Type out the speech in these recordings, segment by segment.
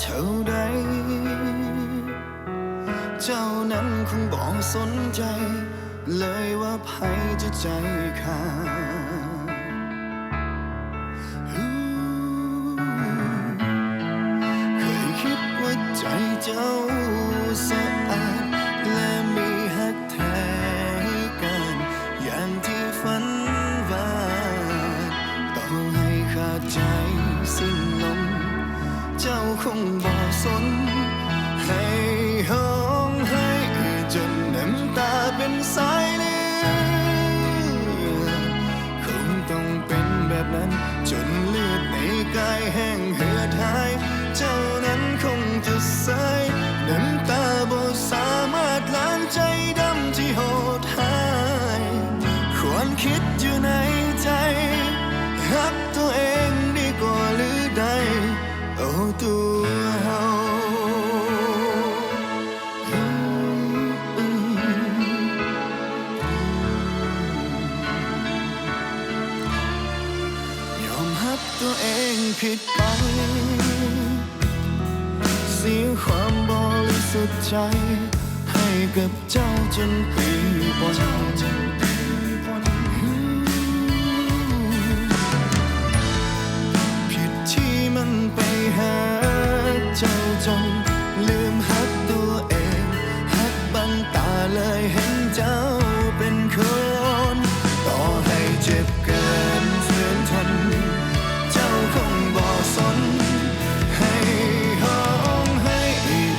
เท่าใดเจ้านั้นคงบอกสนใจเลยว่าไผจะใจขาดเคยคิดว่าใจเจ้าสะอาดและมีหักแท้กันอย่างที่ฝันว่าต่อให้ขาดใจสิ้นลมเจ้าคงบอกสนให้ห้องให้จนน้ำตาเป็นสายเลือดคงต้องเป็นแบบนั้นจนเลือดในกายแห้งเหือดหายเจ้านั้นคงจะสายน้ำตาบ่สามารถล้างใจดำที่โหดหายควรคิดอยู่ในใจรักตัวเองดีกว่าหรือใดเอาตัวเฮายอมรับตัวเองผิดไปเสียความบริสุทธิ์ใจให้กับเจ้าจนปีบนผิดที่มันไปหาเจ้าจนลืมหักตัวเองหักบังตาเลยเห็นเจ้าเป็นคนต่อให้เจ็บเกินฝืนทนเจ้าคงบอกสนให้ห้องให้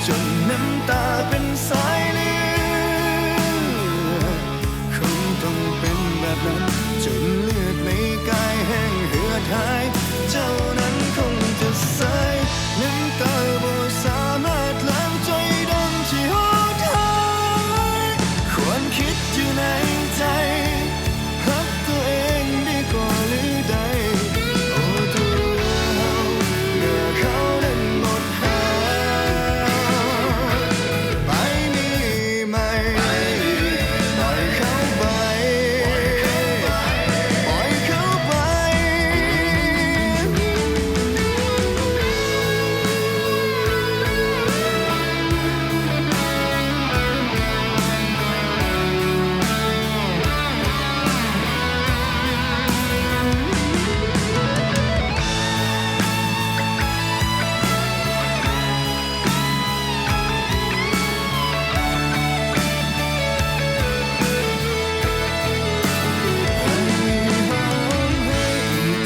จนน้ำตาเป็นสายเลือดคงต้องเป็นแบบนั้นจนเลือดในกายแห้งเหือดหายเจ้านั้นคงจะสายน้ำตาบ่สามารถล้างใจดำที่โหดหายควรคิดอยู่ในใจรักตัวเองดีกว่าหรือใดโอ้ตัวเฮาเมื่อเขานั้นหมดหาไปมีใหม่ปล่อยเขาไปปล่อยเขาไป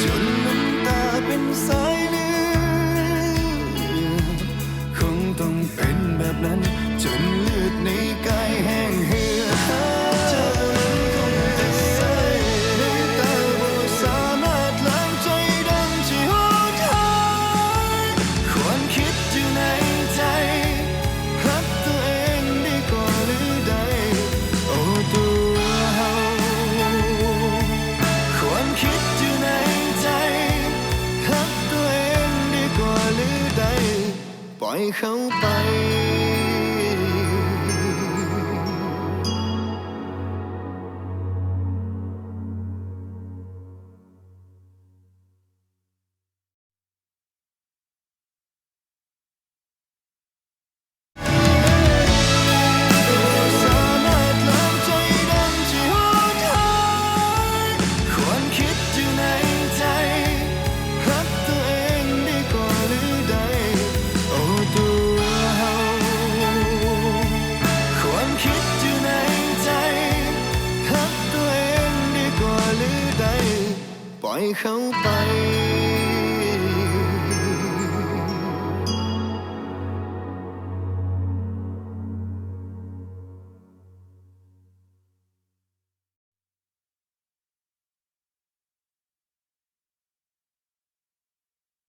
จนน้ำตาเป็นสาย